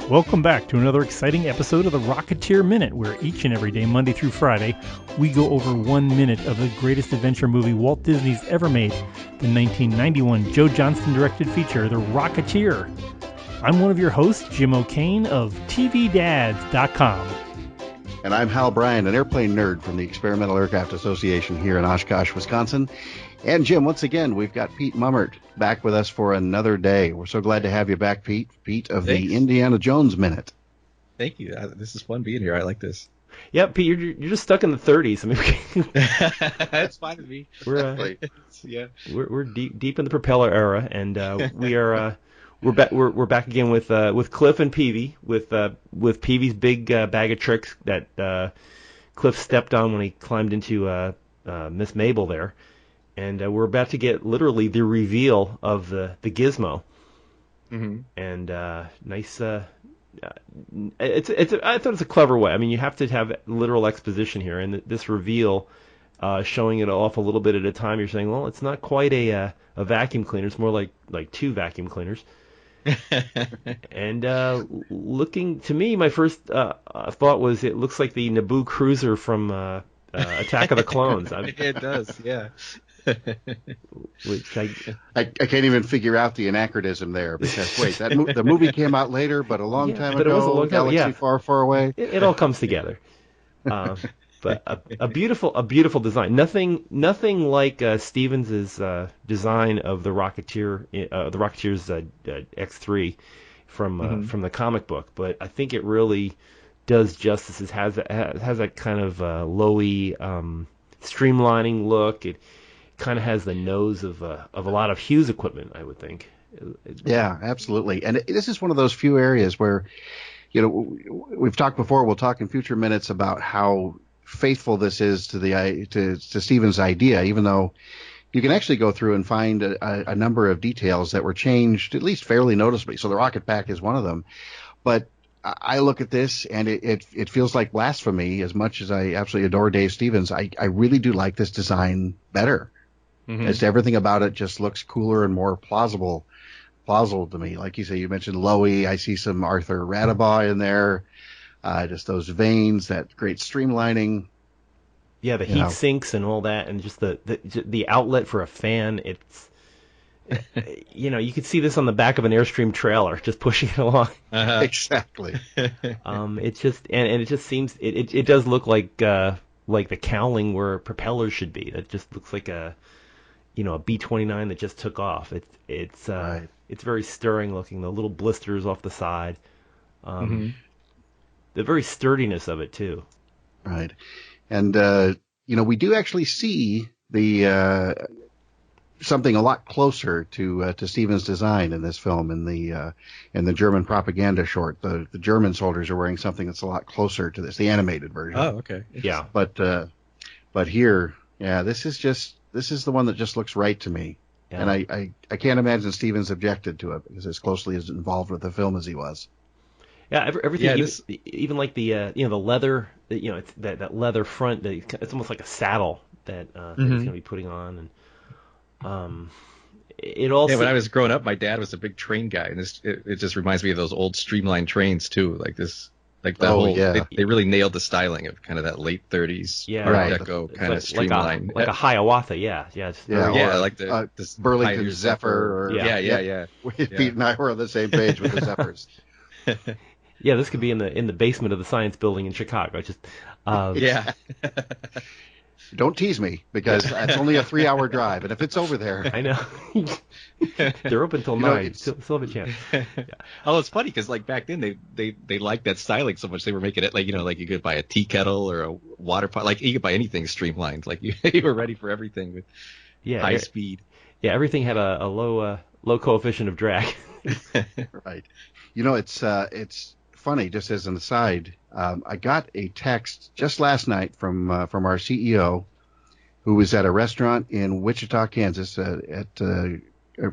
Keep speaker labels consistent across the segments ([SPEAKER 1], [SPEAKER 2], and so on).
[SPEAKER 1] Welcome back to another exciting episode of the Rocketeer Minute, where each and every day, Monday through Friday, we go over 1 minute of the greatest adventure movie Walt Disney's ever made, the 1991 Joe Johnston-directed feature, The Rocketeer. I'm one of your hosts, Jim O'Kane of TVDads.com.
[SPEAKER 2] And I'm Hal Bryan, an airplane nerd from the Experimental Aircraft Association here in Oshkosh, Wisconsin. And Jim, once again, we've got Pete Mummert back with us for another day. We're so glad to have you back, Pete. Pete of the Indiana Jones Minute.
[SPEAKER 3] Thank you. This is fun being here. I like this.
[SPEAKER 4] Yeah, Pete, you're just stuck in the 30s. I mean,
[SPEAKER 3] that's fine with me.
[SPEAKER 4] We're deep in the propeller era, and we're back again with Cliff and Peavy, with Peavy's big bag of tricks that Cliff stepped on when he climbed into Miss Mabel there. And we're about to get literally the reveal of the gizmo, and nice. I thought it's a clever way. I mean, you have to have literal exposition here, and this reveal, showing it off a little bit at a time. You're saying, well, it's not quite a vacuum cleaner; it's more like two vacuum cleaners. And looking to me, my first thought was it looks like the Naboo cruiser from Attack of the Clones.
[SPEAKER 3] It does, yeah.
[SPEAKER 4] Which
[SPEAKER 2] I can't even figure out the anachronism there, because wait, the movie came out later, but a long time ago,
[SPEAKER 4] it was a long time,
[SPEAKER 2] galaxy far, far away.
[SPEAKER 4] It all comes together. But a beautiful design. Nothing like Stevens' design of the Rocketeer, the Rocketeer's X3 from the comic book. But I think it really does justice. It has that kind of lowy, streamlining look. It kind of has the nose of a lot of Hughes equipment, I would think.
[SPEAKER 2] Yeah, absolutely. And this is one of those few areas where, we've talked before. We'll talk in future minutes about how faithful this is to Stevens' idea, even though you can actually go through and find a number of details that were changed, at least fairly noticeably. So the rocket pack is one of them. But I look at this and it feels like blasphemy. As much as I absolutely adore Dave Stevens, I really do like this design better. As everything about it just looks cooler and more plausible to me. Like you say, you mentioned Lowy. I see some Arthur Radabaugh in there. Just those veins, that great streamlining.
[SPEAKER 4] Yeah, the heat sinks and all that, and just the outlet for a fan. It's you could see this on the back of an Airstream trailer, just pushing it along.
[SPEAKER 2] Exactly.
[SPEAKER 4] It's just and it just seems it does look like the cowling where propellers should be. It just looks like a B-29 that just took off. It's very stirring looking. The little blisters off the side. The very sturdiness of it too.
[SPEAKER 2] Right. And we do actually see the something a lot closer to Stevens' design in this film in the German propaganda short. The German soldiers are wearing something that's a lot closer to this, the animated version.
[SPEAKER 3] Oh, okay.
[SPEAKER 4] Yeah.
[SPEAKER 2] But here, yeah, this is the one that just looks right to me. Yeah. And I can't imagine Stevens objected to it, because as closely as involved with the film as he was.
[SPEAKER 4] Yeah, everything. Even like the the leather, it's that leather front. It's almost like a saddle that he's going to be putting on, and it also.
[SPEAKER 3] Yeah, when I was growing up, my dad was a big train guy, and it just reminds me of those old streamlined trains too, like this. Like the whole, they really nailed the styling of kind of that late 30s Art Deco kind of streamline,
[SPEAKER 4] like a Hiawatha,
[SPEAKER 3] like the
[SPEAKER 2] Burlington Zephyr. Pete and I were on the same page with the Zephyrs.
[SPEAKER 4] Yeah, this could be in the basement of the Science Building in Chicago. Just
[SPEAKER 2] Don't tease me, because it's only a 3-hour drive, and if it's over there,
[SPEAKER 4] I know. They're open till 9. Still have a chance.
[SPEAKER 3] Yeah. Oh, it's funny because like back then they liked that styling so much they were making it like you could buy a tea kettle or a water pot, like you could buy anything streamlined, like you were ready for everything with high speed.
[SPEAKER 4] Yeah, everything had a low coefficient of drag.
[SPEAKER 2] Right. It's funny, just as an aside. I got a text just last night from our CEO, who was at a restaurant in Wichita, Kansas, at a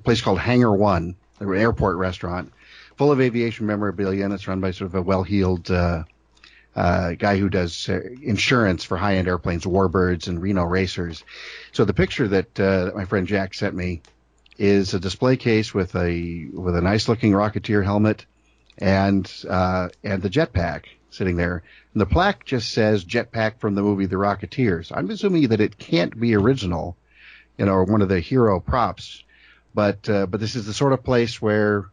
[SPEAKER 2] place called Hangar One, an airport restaurant, full of aviation memorabilia, and it's run by sort of a well-heeled guy who does insurance for high-end airplanes, Warbirds and Reno Racers. So the picture that my friend Jack sent me is a display case with a nice-looking Rocketeer helmet and the jetpack sitting there. And the plaque just says jetpack from the movie The Rocketeer. So I'm assuming that it can't be original, or one of the hero props. But this is the sort of place where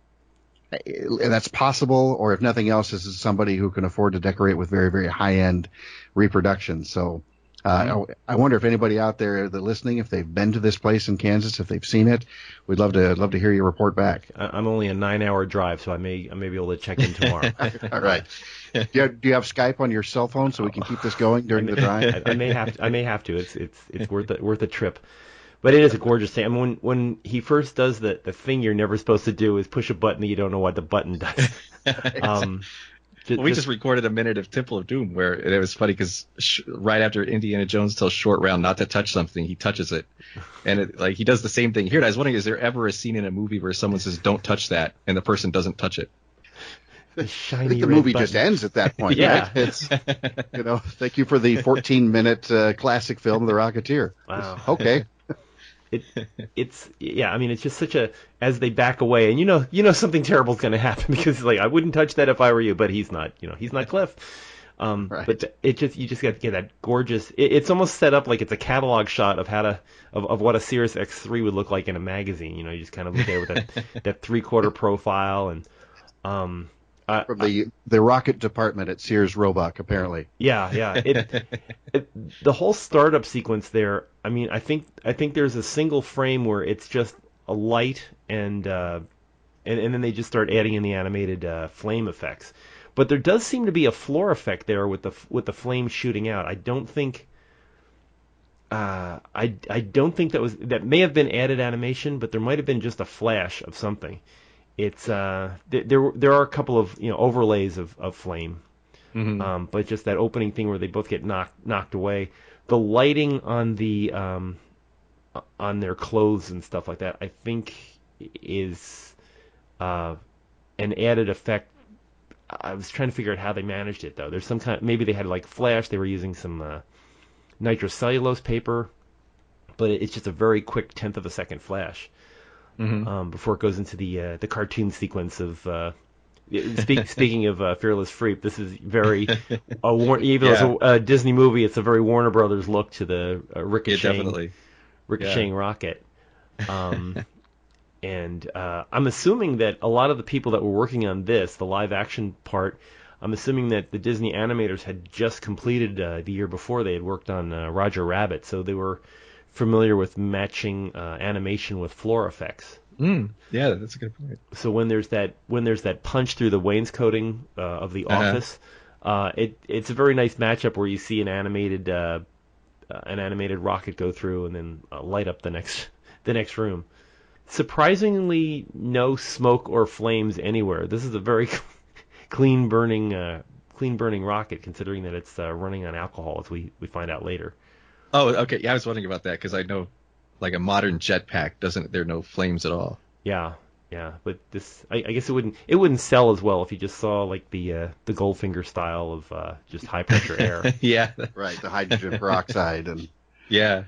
[SPEAKER 2] that's possible, or if nothing else, this is somebody who can afford to decorate with very, very high-end reproductions. So I wonder if anybody out there that's listening, if they've been to this place in Kansas, if they've seen it, we'd love to hear your report back.
[SPEAKER 4] I'm only a 9-hour drive, so I may be able to check in tomorrow.
[SPEAKER 2] All right. Do you have Skype on your cell phone so we can keep this going during the drive?
[SPEAKER 4] I may have to. It's worth a trip. But it is a gorgeous thing. I mean, when he first does the thing you're never supposed to do is push a button that you don't know what the button does.
[SPEAKER 3] We just recorded a minute of Temple of Doom where it was funny because right after Indiana Jones tells Short Round not to touch something, he touches it. And he does the same thing here. And I was wondering, is there ever a scene in a movie where someone says, don't touch that, and the person doesn't touch it?
[SPEAKER 2] I think the movie just ends at that point,
[SPEAKER 4] yeah.
[SPEAKER 2] Right? It's, thank you for the 14-minute classic film, The Rocketeer.
[SPEAKER 4] Wow.
[SPEAKER 2] Okay.
[SPEAKER 4] It's I mean, it's just such as they back away, and something terrible is going to happen because I wouldn't touch that if I were you, but he's not Cliff.
[SPEAKER 2] Right.
[SPEAKER 4] But you just got to get that gorgeous. It's almost set up like it's a catalog shot of what a Sirius XM would look like in a magazine. You just kind of look at it with that 3/4 profile and
[SPEAKER 2] from the rocket department at Sears Roebuck, apparently.
[SPEAKER 4] Yeah. The whole startup sequence there. I mean, I think there's a single frame where it's just a light and then they just start adding in the animated flame effects. But there does seem to be a floor effect there with the flame shooting out. I don't think. I don't think that may have been added animation, but there might have been just a flash of something. It's there are a couple of overlays of flame, but just that opening thing where they both get knocked away. The lighting on on their clothes and stuff like that, I think, is an added effect. I was trying to figure out how they managed it though. There's some maybe they had flash. They were using some nitrocellulose paper, but it's just a very quick 1/10 of a second flash. Before it goes into the cartoon sequence of speaking of Fearless Freak, this is very even though it's a Disney movie, it's a very Warner Brothers look to the ricocheting rocket. And I'm assuming that a lot of the people that were working on this, the live action part, I'm assuming that the Disney animators had just completed the year before they had worked on Roger Rabbit, so they were familiar with matching animation with floor effects.
[SPEAKER 3] Yeah, that's a good point.
[SPEAKER 4] So when there's that punch through the wainscoting of the office, it's a very nice matchup where you see an animated rocket go through and then light up the next room. Surprisingly, no smoke or flames anywhere. This is a very clean burning rocket, considering that it's running on alcohol, as we find out later.
[SPEAKER 3] Oh, okay. Yeah, I was wondering about that because I know, a modern jetpack there are no flames at all.
[SPEAKER 4] Yeah. But this, I guess it wouldn't sell as well if you just saw the Goldfinger style of just high pressure air.
[SPEAKER 3] Yeah.
[SPEAKER 2] Right. The hydrogen peroxide and.
[SPEAKER 3] Yeah.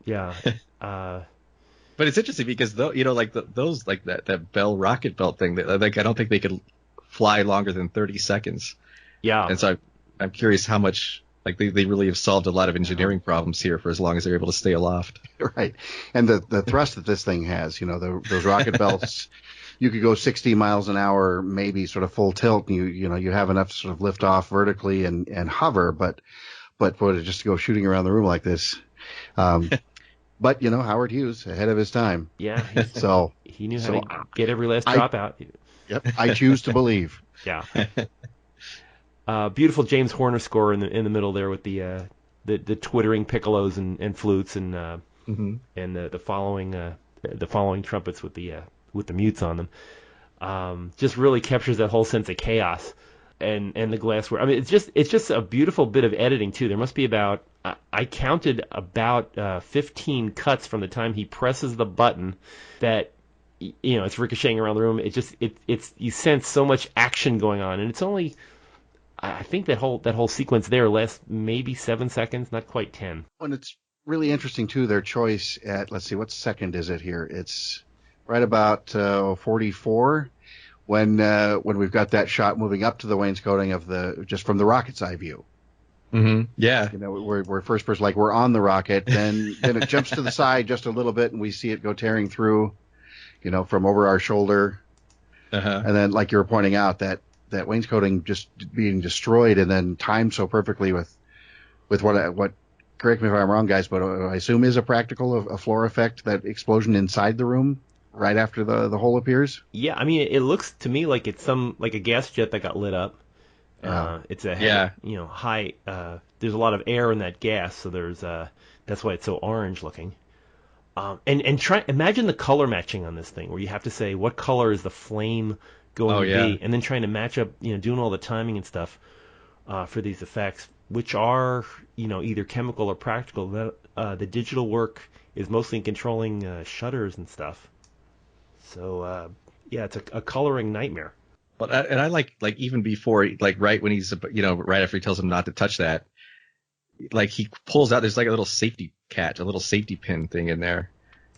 [SPEAKER 4] Yeah.
[SPEAKER 3] But it's interesting because those that Bell rocket belt thing, I don't think they could fly longer than 30 seconds.
[SPEAKER 4] Yeah.
[SPEAKER 3] And so I'm curious how much. They really have solved a lot of engineering problems here for as long as they're able to stay aloft.
[SPEAKER 2] Right. And the thrust that this thing has, those rocket belts, you could go 60 miles an hour, maybe sort of full tilt, and you have enough to sort of lift off vertically and hover, but for it just to go shooting around the room like this. But Howard Hughes, ahead of his time.
[SPEAKER 4] Yeah.
[SPEAKER 2] So
[SPEAKER 4] he knew how to get every last drop out.
[SPEAKER 2] Yep. I choose to believe.
[SPEAKER 4] Yeah. Beautiful James Horner score in the middle there with the twittering piccolos and flutes and the following trumpets with the mutes on them. Just really captures that whole sense of chaos and the glassware. I mean, it's just a beautiful bit of editing too. There must be about I counted about 15 cuts from the time he presses the button that it's ricocheting around the room. It's you sense so much action going on, and it's only. I think that whole sequence there lasts maybe 7 seconds, not quite 10.
[SPEAKER 2] And it's really interesting too, their choice at, let's see, what second is it here? It's right about 44, when we've got that shot moving up to the wainscoting of just from the rocket's eye view.
[SPEAKER 3] Mm-hmm. Yeah.
[SPEAKER 2] We're first person, like we're on the rocket, then it jumps to the side just a little bit, and we see it go tearing through, from over our shoulder.
[SPEAKER 3] Uh-huh.
[SPEAKER 2] And then, like you were pointing out, that wainscoting just being destroyed, and then timed so perfectly with what. Correct me if I'm wrong, guys, but I assume is a floor effect, that explosion inside the room right after the hole appears.
[SPEAKER 4] Yeah, I mean, it looks to me like it's like a gas jet that got lit up. It's a heavy, high. There's a lot of air in that gas, so that's why it's so orange looking. And imagine the color matching on this thing, where you have to say what color is the flame going to be, and then trying to match up, doing all the timing and stuff for these effects, which are either chemical or practical. The digital work is mostly in controlling shutters and stuff. So it's a coloring nightmare.
[SPEAKER 3] But I like even before, like right when he's right after he tells him not to touch that, like he pulls out, there's like a little safety catch, a little safety pin thing in there,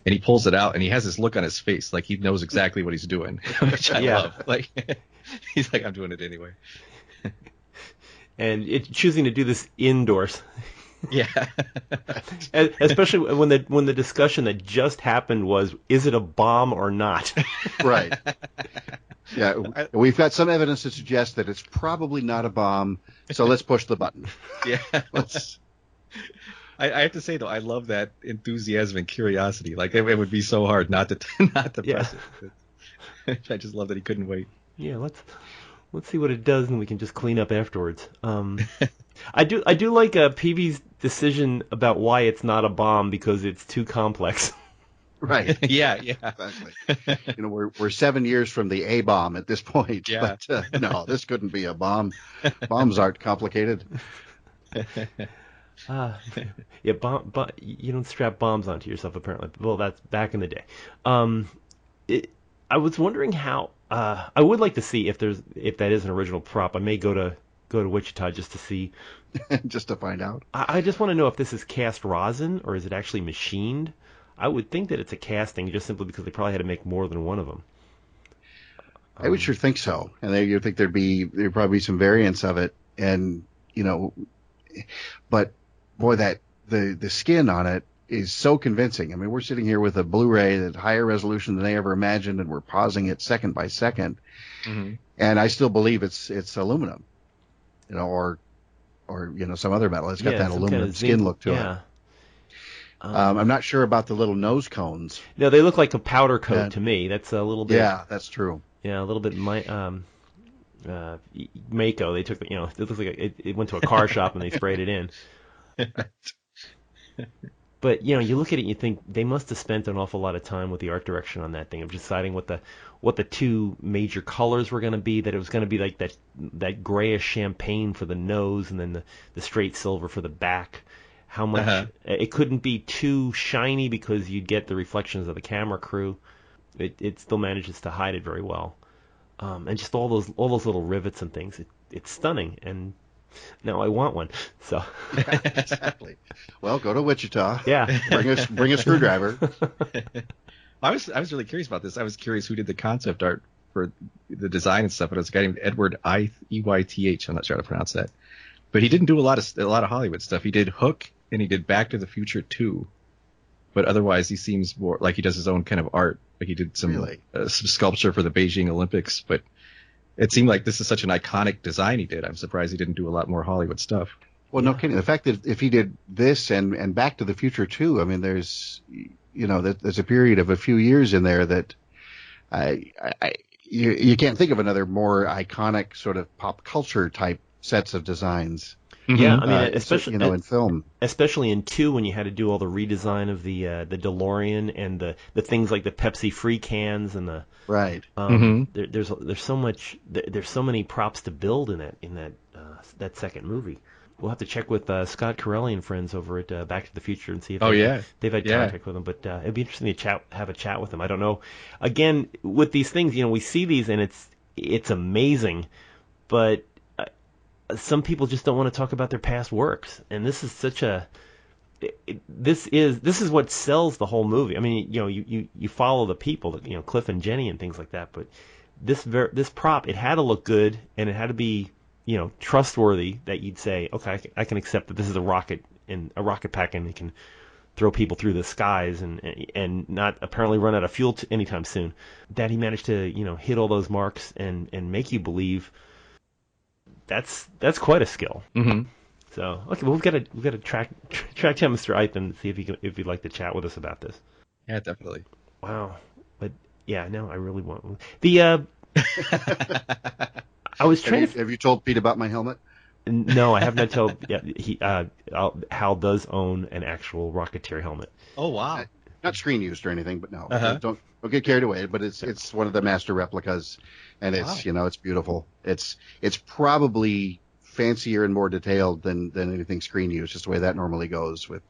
[SPEAKER 3] and he pulls it out, and he has this look on his face like he knows exactly what he's doing, which I love. Like he's like, I'm doing it anyway.
[SPEAKER 4] And choosing to do this indoors.
[SPEAKER 3] Yeah.
[SPEAKER 4] Especially when the discussion that just happened was, is it a bomb or not?
[SPEAKER 2] Right. Yeah, we've got some evidence to suggest that it's probably not a bomb, so let's push the button.
[SPEAKER 3] Yeah. I have to say, though, I love that enthusiasm and curiosity. Like, it would be so hard not to press it. I just love that he couldn't wait.
[SPEAKER 4] Yeah, let's see what it does, and we can just clean up afterwards. I do like Peavy's decision about why it's not a bomb, because it's too complex.
[SPEAKER 2] Right.
[SPEAKER 3] Yeah.
[SPEAKER 2] Exactly. We're 7 years from the A bomb at this point.
[SPEAKER 3] Yeah.
[SPEAKER 2] But no, this couldn't be a bomb. Bombs aren't complicated.
[SPEAKER 4] You don't strap bombs onto yourself, apparently. Well, that's back in the day. I was wondering how. I would like to see if that is an original prop. I may go to Wichita just to see.
[SPEAKER 2] Just to find out.
[SPEAKER 4] I just want to know if this is cast rosin or is it actually machined. I would think that it's a casting, just simply because they probably had to make more than one of them.
[SPEAKER 2] I would sure think so, and you'd think there'd probably be some variants of it, and but boy, that the skin on it is so convincing. I mean, we're sitting here with a Blu-ray that's higher resolution than they ever imagined, and we're pausing it second by second, and I still believe it's aluminum, or some other metal. It's got that aluminum skin look to it. I'm not sure about the little nose cones.
[SPEAKER 4] No, they look like a powder coat to me. That's a little bit.
[SPEAKER 2] Yeah, that's true.
[SPEAKER 4] Yeah, a little bit. Mako. They took it looks like it went to a car shop and they sprayed it in. But you look at it and you think they must have spent an awful lot of time with the art direction on that thing, of deciding what the two major colors were going to be. That it was going to be like that grayish champagne for the nose, and then the straight silver for the back. How much it couldn't be too shiny because you'd get the reflections of the camera crew. It still manages to hide it very well, and just all those little rivets and things. It's stunning, and now I want one. So
[SPEAKER 2] exactly. Well, go to Wichita.
[SPEAKER 4] Yeah,
[SPEAKER 2] bring a screwdriver.
[SPEAKER 3] I was really curious about this. I was curious who did the concept art for the design and stuff. But it was a guy named Edward Eyth. I'm not sure how to pronounce that. But he didn't do a lot of Hollywood stuff. He did Hook and he did Back to the Future 2. But otherwise, he seems more like he does his own kind of art. Like he did some sculpture for the Beijing Olympics. But it seemed like this is such an iconic design he did. I'm surprised he didn't do a lot more Hollywood stuff.
[SPEAKER 2] Well, no kidding. The fact that if he did this and Back to the Future 2, I mean, there's a period of a few years in there that you can't think of another more iconic sort of pop culture type sets of designs.
[SPEAKER 4] Yeah, I mean, especially
[SPEAKER 2] in film,
[SPEAKER 4] especially in 2, when you had to do all the redesign of the DeLorean and the things like the Pepsi free cans and the
[SPEAKER 2] right.
[SPEAKER 4] There's so much. There's so many props to build in that second movie. We'll have to check with Scott Corelli and friends over at Back to the Future and see if they've had contact with them. But it'd be interesting to have a chat with them. I don't know. Again, with these things, we see these and it's amazing, but some people just don't want to talk about their past works, and this is this is what sells the whole movie. I mean, you follow the people, Cliff and Jenny and things like that, but this prop, it had to look good, and it had to be, trustworthy, that you'd say, okay, I can accept that this is a rocket pack, and it can throw people through the skies and not apparently run out of fuel anytime soon. That he managed to, hit all those marks and make you believe, that's quite a skill.
[SPEAKER 3] Mm-hmm.
[SPEAKER 4] So, okay, well, we've got to track down Mr. Ith and see if he'd like to chat with us about this.
[SPEAKER 3] Yeah, definitely.
[SPEAKER 4] Wow. But yeah, no, I really want the. I was trying.
[SPEAKER 2] Have you told Pete about my helmet?
[SPEAKER 4] No, I have not told. Yeah, Hal does own an actual Rocketeer helmet.
[SPEAKER 3] Oh wow!
[SPEAKER 2] Not screen used or anything, but no,
[SPEAKER 3] Uh-huh.
[SPEAKER 2] don't get carried away. But it's one of the master replicas, and it's it's beautiful. It's probably fancier and more detailed than anything screen used, just the way that normally goes with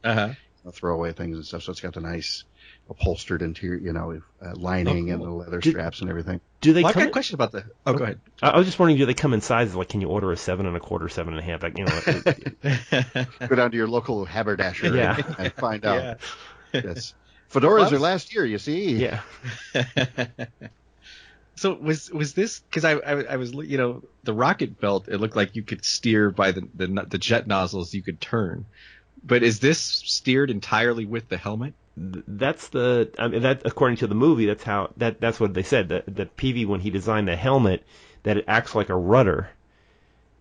[SPEAKER 2] throwaway things and stuff. So it's got the nice upholstered interior, lining and the leather straps and everything.
[SPEAKER 4] Do they?
[SPEAKER 3] I've got a question about the. Oh, go ahead.
[SPEAKER 4] I was just wondering, do they come in sizes? Like, can you order a 7 1/4, 7.5? Like,
[SPEAKER 2] Go down to your local haberdasher and find out. Yes, fedoras are last year. You see.
[SPEAKER 4] Yeah.
[SPEAKER 3] So was this because I was the rocket belt? It looked like you could steer by the jet nozzles you could turn, but is this steered entirely with the helmet?
[SPEAKER 4] That's that according to the movie, that's what they said, that Peavy, when he designed the helmet, that it acts like a rudder,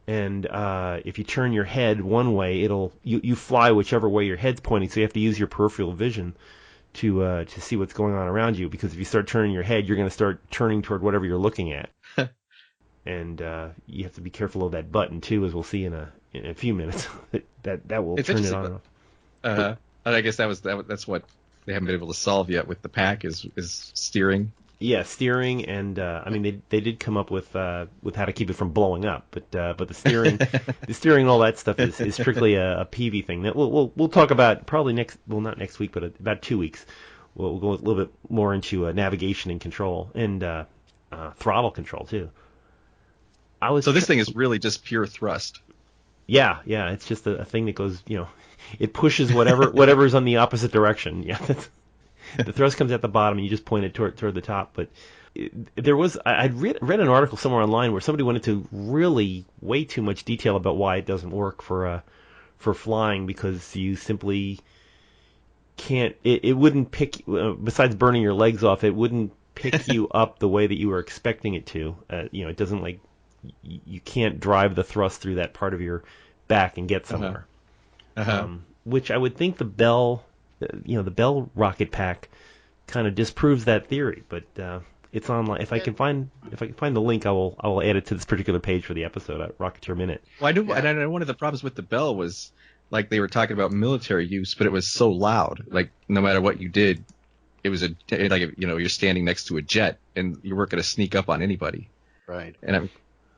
[SPEAKER 4] and if you turn your head one way, you fly whichever way your head's pointing, so you have to use your peripheral vision to see what's going on around you, because if you start turning your head, you're going to start turning toward whatever you're looking at. And you have to be careful of that button too, as we'll see in a few minutes. that will turn it on and off.
[SPEAKER 3] And I guess that's what they haven't been able to solve yet with the pack is steering.
[SPEAKER 4] Yeah, steering, and I mean they did come up with how to keep it from blowing up, but the steering, and all that stuff is strictly a PV thing that we'll talk about probably not next week, but about 2 weeks. We'll go a little bit more into navigation and control and throttle control too.
[SPEAKER 3] So this thing is really just pure thrust.
[SPEAKER 4] Yeah, it's just a thing that goes, it pushes whatever's on the opposite direction. Yeah, the thrust comes at the bottom, and you just point it toward the top. But I'd read an article somewhere online where somebody went into really way too much detail about why it doesn't work for flying, because you simply can't. It wouldn't pick. Besides burning your legs off, it wouldn't pick you up the way that you were expecting it to. It doesn't like. You can't drive the thrust through that part of your back and get somewhere. Which I would think the Bell rocket pack kind of disproves that theory, but it's online. If I can find the link, I will add it to this particular page for the episode at Rocketeer Minute.
[SPEAKER 3] Well, I know one of the problems with the Bell was, like, they were talking about military use, but it was so loud. Like, no matter what you did, it was you're standing next to a jet and you weren't going to sneak up on anybody.
[SPEAKER 2] Right.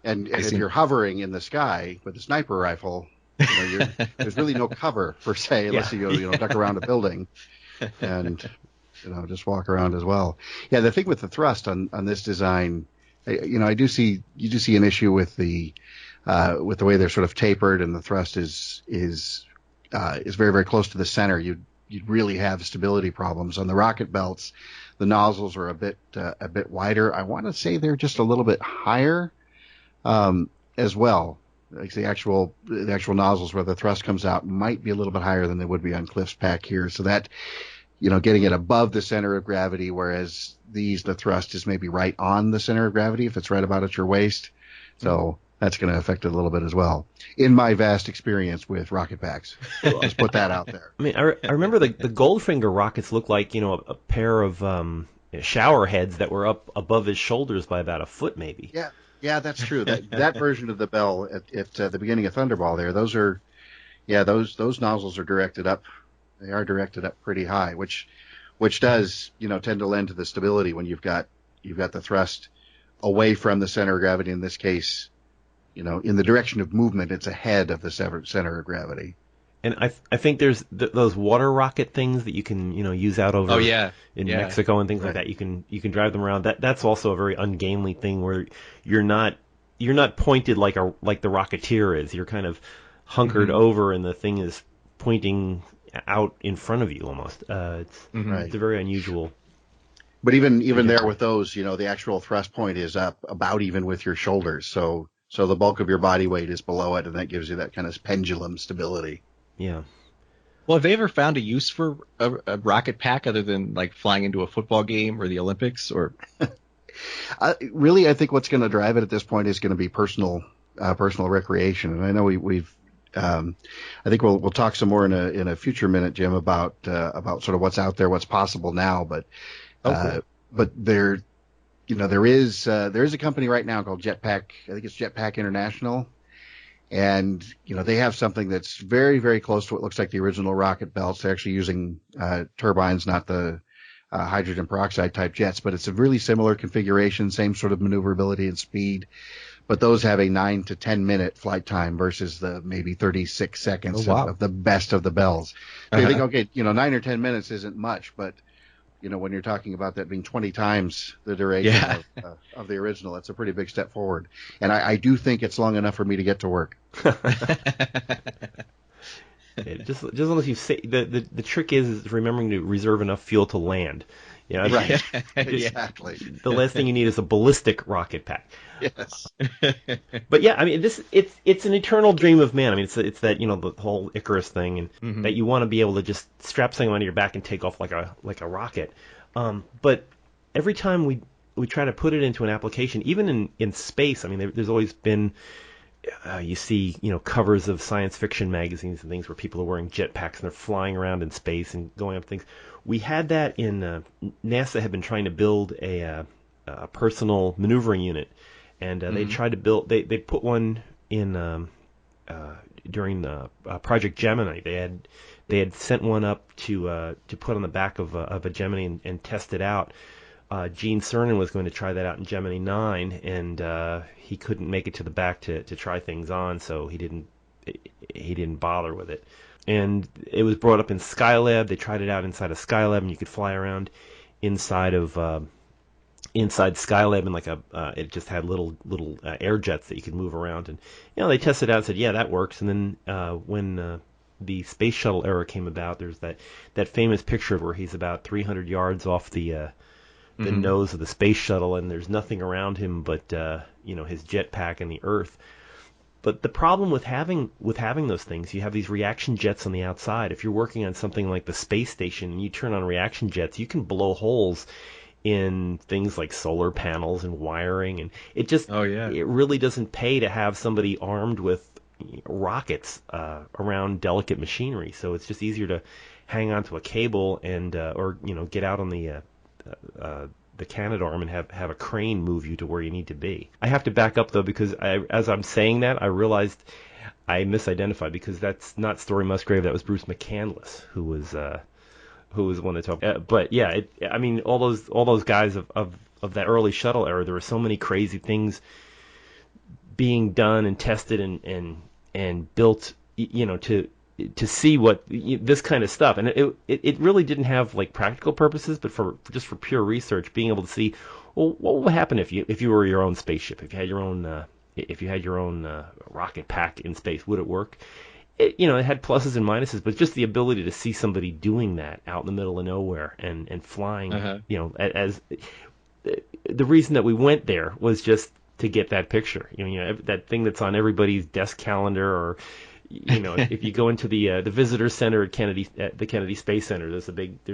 [SPEAKER 3] And
[SPEAKER 2] if you're hovering in the sky with a sniper rifle, there's really no cover per se, unless you go, duck around a building and, just walk around as well. Yeah, the thing with the thrust on this design, you do see an issue with the way they're sort of tapered, and the thrust is very, very close to the center. You'd really have stability problems. On the rocket belts, the nozzles are a bit wider. I want to say they're just a little bit higher. As well, like the actual nozzles where the thrust comes out might be a little bit higher than they would be on Cliff's pack here. So that, getting it above the center of gravity, whereas the thrust is maybe right on the center of gravity if it's right about at your waist. So that's going to affect it a little bit as well. In my vast experience with rocket packs, I'll just put that out there.
[SPEAKER 4] I mean, I remember the Goldfinger rockets looked like, a pair of shower heads that were up above his shoulders by about a foot maybe.
[SPEAKER 2] Yeah. Yeah, that's true. That version of the Bell at the beginning of Thunderball there, those nozzles are directed up. They are directed up pretty high, which does, tend to lend to the stability when you've got the thrust away from the center of gravity. In this case, in the direction of movement, it's ahead of the center of gravity.
[SPEAKER 4] And I think there's those water rocket things that you can use out over in Mexico and things like that. You can drive them around. That's also a very ungainly thing where you're not pointed like the Rocketeer is. You're kind of hunkered over, and the thing is pointing out in front of you almost. It's a very unusual.
[SPEAKER 2] But even there with those, the actual thrust point is up about even with your shoulders. So the bulk of your body weight is below it, and that gives you that kind of pendulum stability.
[SPEAKER 4] Yeah.
[SPEAKER 3] Well, have they ever found a use for a rocket pack other than like flying into a football game or the Olympics? Or
[SPEAKER 2] really, I think what's going to drive it at this point is going to be personal recreation. And I know we've I think we'll talk some more in a future minute, Jim, about sort of what's out there, what's possible now. But but there is a company right now called Jetpack. I think it's Jetpack International. And, they have something that's very, very close to what looks like the original rocket belts. They're actually using turbines, not the hydrogen peroxide type jets, but it's a really similar configuration, same sort of maneuverability and speed. But those have a 9 to 10 minute flight time versus the maybe 36 seconds of the best of the bells. So you think, okay, 9 or 10 minutes isn't much, but when you're talking about that being 20 times the duration of the original, it's a pretty big step forward. And I do think it's long enough for me to get to work.
[SPEAKER 4] Just as long as you say the trick is remembering to reserve enough fuel to land.
[SPEAKER 2] Right. Exactly.
[SPEAKER 4] The last thing you need is a ballistic rocket pack.
[SPEAKER 2] Yes.
[SPEAKER 4] But yeah, I mean, it's an eternal dream of man. I mean, it's that the whole Icarus thing, and that you want to be able to just strap something onto your back and take off like a rocket. But every time we try to put it into an application, even in space, I mean, there's always been you see covers of science fiction magazines and things where people are wearing jetpacks and they're flying around in space and going up things. We had that in NASA had been trying to build a personal maneuvering unit, and they tried to build. They put one in during Project Gemini. They had sent one up to put on the back of a Gemini and test it out. Gene Cernan was going to try that out in Gemini 9, and he couldn't make it to the back to try things on, so he didn't bother with it. And it was brought up in Skylab. They tried it out inside of Skylab, and you could fly around inside Skylab, and it just had little air jets that you could move around. And they tested it out and said, yeah, that works. And then when the space shuttle era came about, there's that famous picture where he's about 300 yards off the nose of the space shuttle, and there's nothing around him but his jetpack and the Earth. But the problem with having those things, you have these reaction jets on the outside. If you're working on something like the space station and you turn on reaction jets, you can blow holes in things like solar panels and wiring, and it just it really doesn't pay to have somebody armed with rockets around delicate machinery. So it's just easier to hang onto a cable and or get out on the Canadarm and have a crane move you to where you need to be. I have to back up though, because as I'm saying that, I realized I misidentified, because that's not Story Musgrave. That was Bruce McCandless, who was the one that talked. But yeah, I mean, all those guys of that early shuttle era, there were so many crazy things being done and tested and built, to see what this kind of stuff, and it really didn't have like practical purposes, but for pure research, being able to see, well, what would happen if you were your own spaceship, if you had your own rocket pack in space, would it work? It had pluses and minuses, but just the ability to see somebody doing that out in the middle of nowhere and flying, as the reason that we went there was just to get that picture, that thing that's on everybody's desk calendar, or if you go into the visitor center at the Kennedy Space Center, there's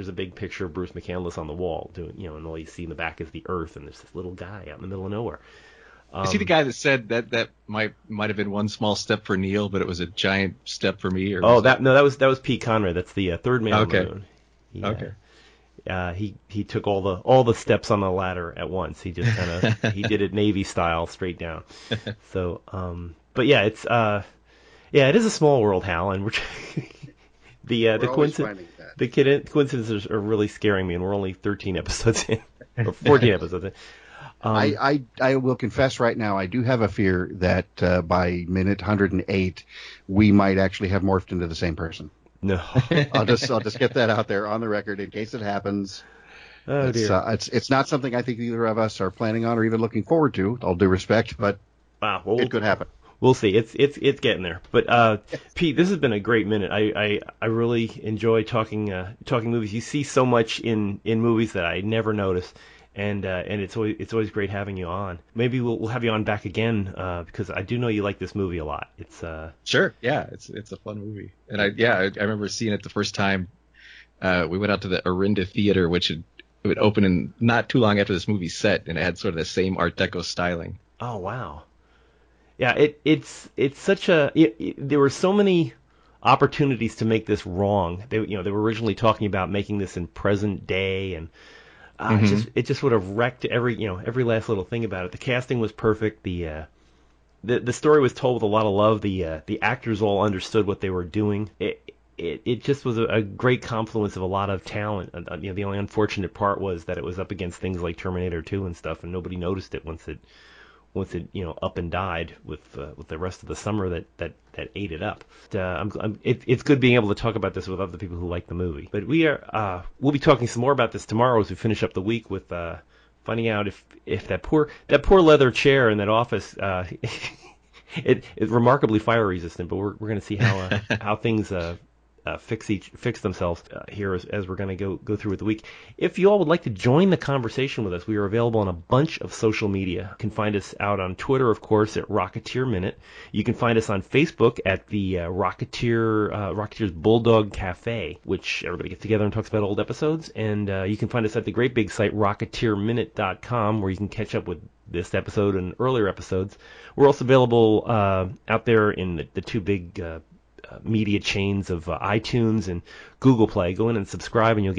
[SPEAKER 4] a big picture of Bruce McCandless on the wall doing, and all you see in the back is the Earth, and there's this little guy out in the middle of nowhere.
[SPEAKER 3] Is he the guy that said that might have been one small step for Neil, but it was a giant step for me? Or
[SPEAKER 4] that was Pete Conrad. That's the third man on the moon. He took all the steps on the ladder at once. He just kind of he did it Navy style, straight down. So, but yeah, it's it is a small world, Hal, and the coincidences are really scaring me, and we're only 13 episodes in, or 14 episodes in.
[SPEAKER 2] I will confess right now, I do have a fear that by minute 108 we might actually have morphed into the same person.
[SPEAKER 4] No,
[SPEAKER 2] I'll just get that out there on the record in case it happens.
[SPEAKER 4] Oh dear.
[SPEAKER 2] It's not something I think either of us are planning on or even looking forward to. All due respect, but
[SPEAKER 4] wow, well,
[SPEAKER 2] it could happen.
[SPEAKER 4] We'll see. It's getting there. But Pete, this has been a great minute. I really enjoy talking movies. You see so much in movies that I never notice, and it's always great having you on. Maybe we'll have you on back again because I do know you like this movie a lot. It's
[SPEAKER 3] Sure. Yeah, it's a fun movie, and I remember seeing it the first time. We went out to the Orinda Theater, which would open in not too long after this movie set, and it had sort of the same Art Deco styling.
[SPEAKER 4] Oh wow. Yeah, it's such a there were so many opportunities to make this wrong. They were originally talking about making this in present day, and it just would have wrecked every last little thing about it. The casting was perfect. The story was told with a lot of love. The actors all understood what they were doing. It just was a great confluence of a lot of talent. The only unfortunate part was that it was up against things like Terminator 2 and stuff, and nobody noticed it once it up and died with the rest of the summer that ate it up. It's good being able to talk about this with other people who like the movie. But we'll be talking some more about this tomorrow as we finish up the week with finding out if that poor leather chair in that office it's remarkably fire resistant. But we're going to see how things fix themselves here as we're going to go through with the week. If you all would like to join the conversation with us, we are available on a bunch of social media. You can find us out on Twitter, of course, at Rocketeer Minute. You can find us on Facebook at the Rocketeer's Bulldog Cafe, which everybody gets together and talks about old episodes. And you can find us at the great big site RocketeerMinute.com, where you can catch up with this episode and earlier episodes. We're also available out there in the two big media chains of iTunes and Google Play. Go in and subscribe, and you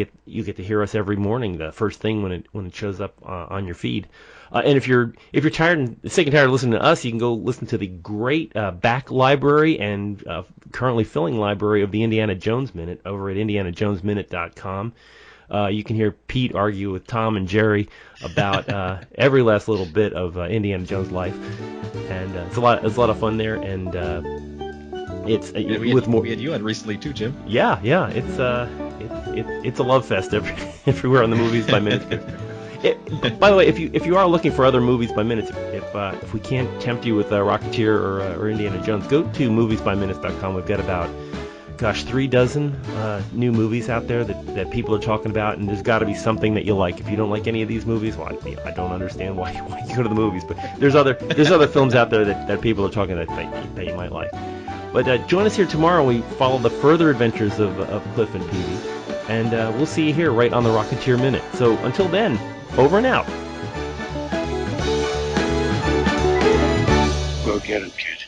[SPEAKER 4] get to hear us every morning, the first thing when it shows up on your feed. And if you're sick and tired of listening to us, you can go listen to the great back library and currently filling library of the Indiana Jones Minute over at IndianaJonesMinute.com. You can hear Pete argue with Tom and Jerry about every last little bit of Indiana Jones life, and it's a lot of fun there. And we had you on recently too, Jim. Yeah, it's a love fest everywhere on the Movies by Minutes. By the way, if you are looking for other Movies by Minutes, if we can't tempt you with Rocketeer or Indiana Jones, go to moviesbyminutes.com. We've got about 3 dozen new movies out there that people are talking about, and there's got to be something that you like. If you don't like any of these movies, well, I don't understand why you go to the movies, but there's other films out there that people are talking that you might like. But join us here tomorrow. We follow the further adventures of Cliff and Peavy, and we'll see you here right on the Rocketeer Minute. So until then, over and out.
[SPEAKER 5] Go get him, kid.